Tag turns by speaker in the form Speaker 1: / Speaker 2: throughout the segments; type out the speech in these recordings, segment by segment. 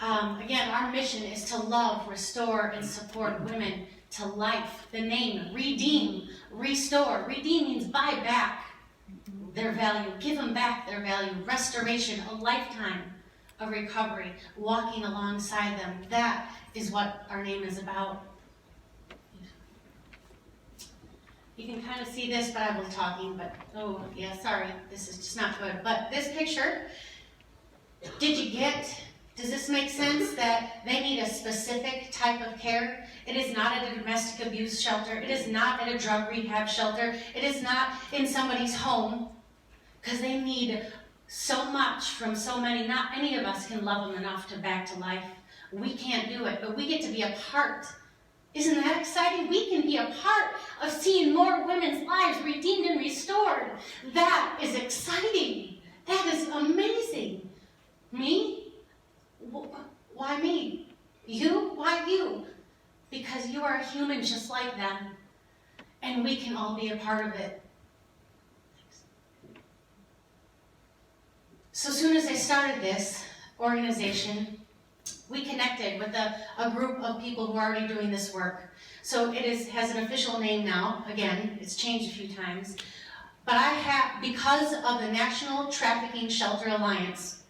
Speaker 1: Again, our mission is to love, restore, and support women to life. The name, redeem, restore. Redeem means buy back their value, give them back their value. Restoration, a lifetime of recovery, walking alongside them. That is what our name is about. You can kind of see this, but I was talking, but oh yeah, sorry, this is just not good. But this picture, does this make sense that they need a specific type of care? It is not at a domestic abuse shelter. It is not at a drug rehab shelter. It is not in somebody's home, because they need so much from so many. Not any of us can love them enough to back to life. We can't do it, but we get to be a part. Isn't that exciting? We can be a part of seeing more women's lives redeemed and restored. That is exciting. That is amazing. Me? Why me? You? Why you? Because you are a human just like them, and we can all be a part of it. So soon as I started this organization, we connected with a group of people who are already doing this work. So it has an official name now. Again, it's changed a few times. But because of the National Trafficking Shelter Alliance,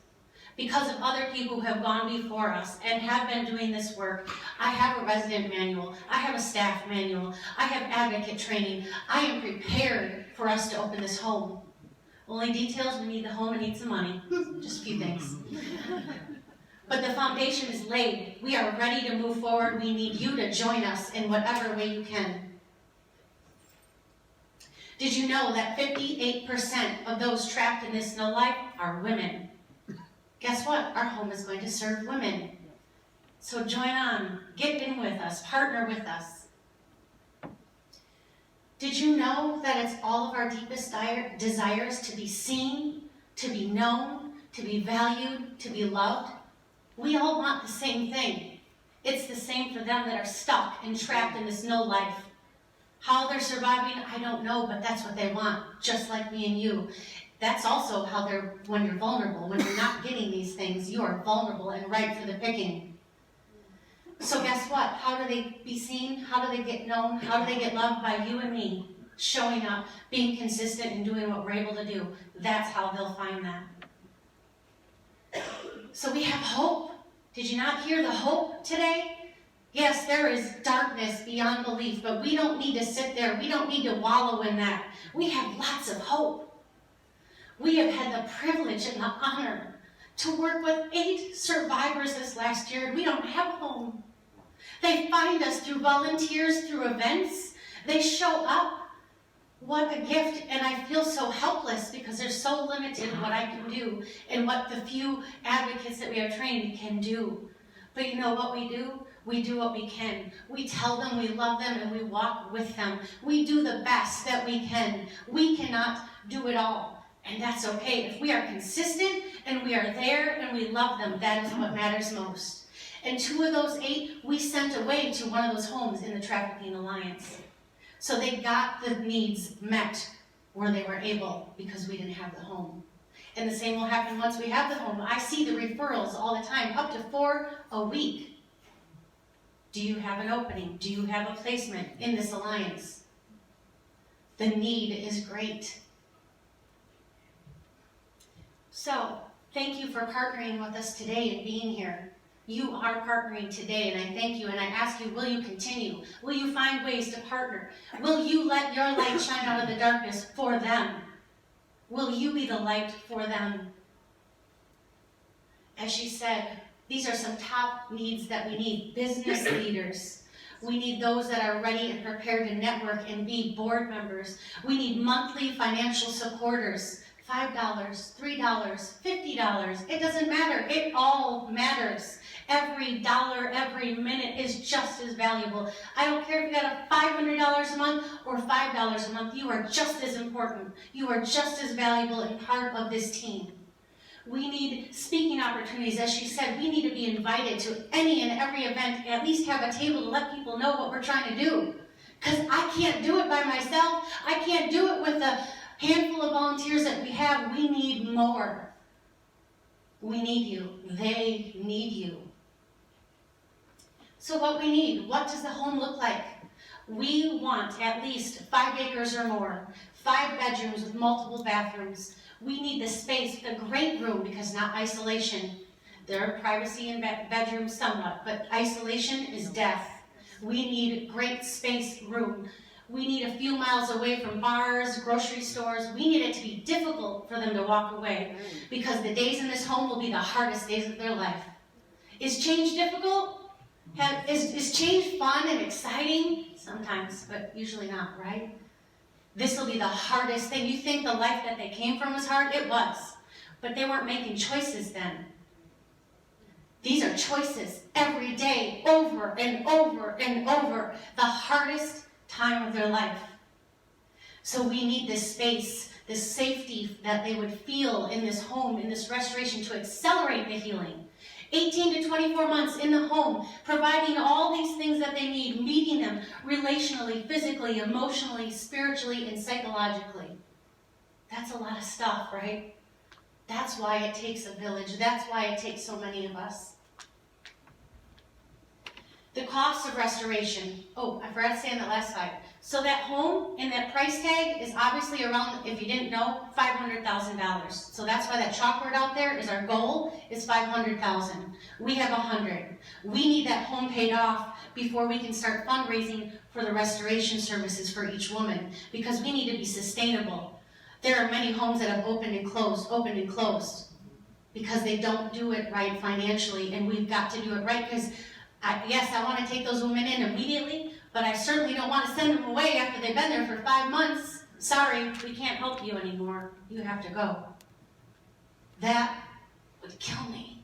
Speaker 1: because of other people who have gone before us and have been doing this work, I have a resident manual, I have a staff manual, I have advocate training. I am prepared for us to open this home. Only details, we need the home and need some money. Just a few things. But the foundation is laid. We are ready to move forward. We need you to join us in whatever way you can. Did you know that 58% of those trapped in this no life are women? Guess what? Our home is going to serve women. So join on. Get in with us. Partner with us. Did you know that it's all of our deepest desires to be seen, to be known, to be valued, to be loved? We all want the same thing. It's the same for them that are stuck and trapped in this no life. How they're surviving, I don't know, but that's what they want, just like me and you. That's also how when you're vulnerable, when you're not getting these things, you are vulnerable and ripe for the picking. So guess what? How do they be seen? How do they get known? How do they get loved? By you and me, showing up, being consistent, and doing what we're able to do. That's how they'll find that. So we have hope. Did you not hear the hope today? Yes, there is darkness beyond belief, but we don't need to sit there. We don't need to wallow in that. We have lots of hope. We have had the privilege and the honor to work with 8 survivors this last year, and we don't have a home. They find us through volunteers, through events. They show up. What a gift, and I feel so helpless because there's so limited what I can do and what the few advocates that we have trained can do. But you know what we do? We do what we can. We tell them we love them and we walk with them. We do the best that we can. We cannot do it all, and that's okay. If we are consistent and we are there and we love them, that is what matters most. And 2 of those 8 we sent away to one of those homes in the Trafficking Alliance. So they got the needs met where they were able because we didn't have the home. And the same will happen once we have the home. I see the referrals all the time, up to 4 a week. Do you have an opening? Do you have a placement in this alliance? The need is great. So, thank you for partnering with us today and being here. You are partnering today, and I thank you, and I ask you, will you continue? Will you find ways to partner? Will you let your light shine out of the darkness for them? Will you be the light for them? As she said, these are some top needs that we need. Business leaders. We need those that are ready and prepared to network and be board members. We need monthly financial supporters. $5, $3, $50, it doesn't matter. It all matters. Every dollar, every minute is just as valuable. I don't care if you got a $500 a month or $5 a month. You are just as important. You are just as valuable and part of this team. We need speaking opportunities. As she said, we need to be invited to any and every event, at least have a table to let people know what we're trying to do. Because I can't do it by myself. I can't do it with the handful of volunteers that we have. We need more. We need you. They need you. So what we need, what does the home look like? We want at least 5 acres or more, 5 bedrooms with multiple bathrooms. We need the space, a great room, because not isolation. There are privacy in bedrooms somewhat, but isolation is death. We need great space, room. We need a few miles away from bars, grocery stores. We need it to be difficult for them to walk away, because the days in this home will be the hardest days of their life. Is change difficult? Is change fun and exciting? Sometimes, but usually not, right? This will be the hardest thing. You think the life that they came from was hard? It was. But they weren't making choices then. These are choices every day, over and over and over. The hardest time of their life. So we need this space, this safety that they would feel in this home, in this restoration, to accelerate the healing. 18 to 24 months in the home, providing all these things that they need, meeting them relationally, physically, emotionally, spiritually, and psychologically. That's a lot of stuff, right? That's why it takes a village. That's why it takes so many of us. The cost of restoration. Oh, I forgot to say on the last slide. So that home and that price tag is obviously around, if you didn't know, $500,000. So that's why that chalkboard out there is our goal, is $500,000. We have $100,000. We need that home paid off before we can start fundraising for the restoration services for each woman, because we need to be sustainable. There are many homes that have opened and closed, because they don't do it right financially, and we've got to do it right, because yes, I want to take those women in immediately, but I certainly don't want to send them away after they've been there for 5 months. Sorry, we can't help you anymore. You have to go. That would kill me.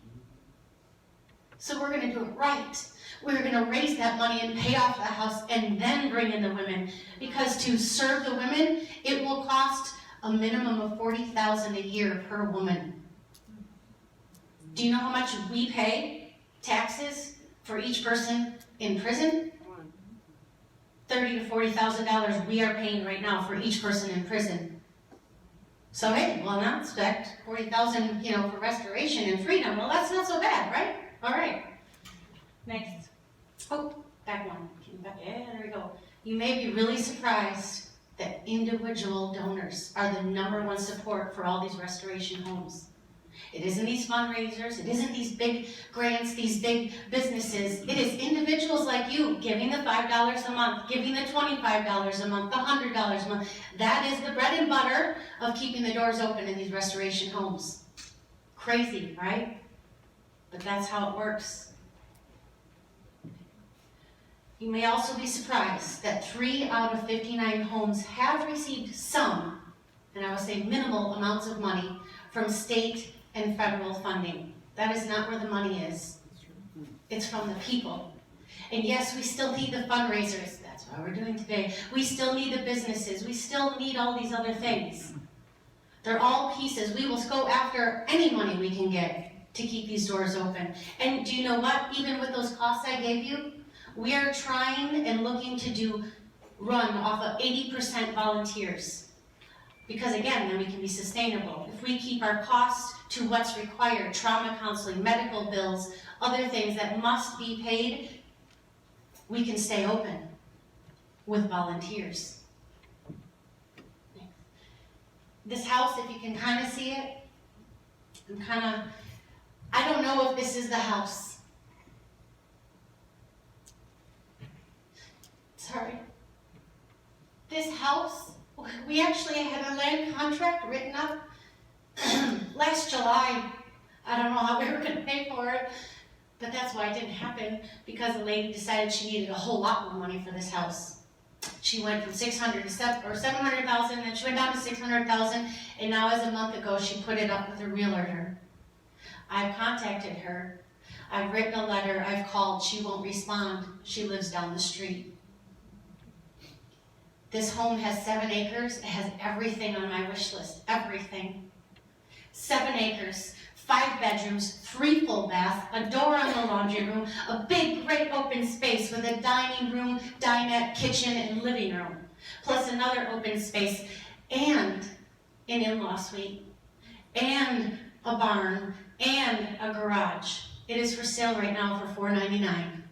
Speaker 1: So we're going to do it right. We're going to raise that money and pay off the house and then bring in the women. Because to serve the women, it will cost a minimum of $40,000 a year per woman. Do you know how much we pay taxes for each person in prison? $30,000 to $40,000 we are paying right now for each person in prison. So hey, well, now expect $40,000, for restoration and freedom. Well, that's not so bad, right? All right. Next. Oh, back one. Yeah, there we go. You may be really surprised that individual donors are the #1 support for all these restoration homes. It isn't these fundraisers, it isn't these big grants, these big businesses. It is individuals like you giving the $5 a month, giving the $25 a month, the $100 a month. That is the bread and butter of keeping the doors open in these restoration homes. Crazy, right? But that's how it works. You may also be surprised that 3 out of 59 homes have received some, and I would say minimal amounts of money from state and federal funding. That is not where the money is. It's from the people. And yes, we still need the fundraisers. That's what we're doing today. We still need the businesses. We still need all these other things. They're all pieces. We will go after any money we can get to keep these doors open. And do you know what? Even with those costs I gave you, we are trying and looking to run off of 80% volunteers. Because again, then we can be sustainable. If we keep our costs to what's required, trauma counseling, medical bills, other things that must be paid, we can stay open with volunteers. This house, if you can kind of see it, I don't know if this is the house. Sorry. This house, we actually had a land contract written up last July. I don't know how we were going to pay for it, but that's why it didn't happen, because the lady decided she needed a whole lot more money for this house. She went from $600,000 to $700,000, then she went down to $600,000, and now as a month ago, she put it up with a realtor. I've contacted her. I've written a letter. I've called. She won't respond. She lives down the street. This home has 7 acres. It has everything on my wish list. Everything. 7 acres, 5 bedrooms, 3 full baths, a door on the laundry room, a big, great open space with a dining room, dinette, kitchen, and living room, plus another open space, and an in-law suite, and a barn, and a garage. It is for sale right now for $499.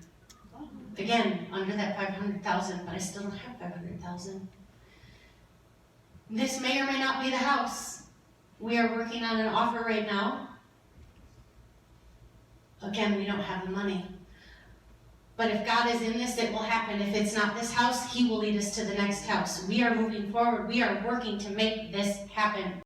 Speaker 1: Again, under that 500,000, but I still don't have 500,000. This may or may not be the house. We are working on an offer right now. Again, we don't have the money. But if God is in this, it will happen. If it's not this house, He will lead us to the next house. We are moving forward. We are working to make this happen.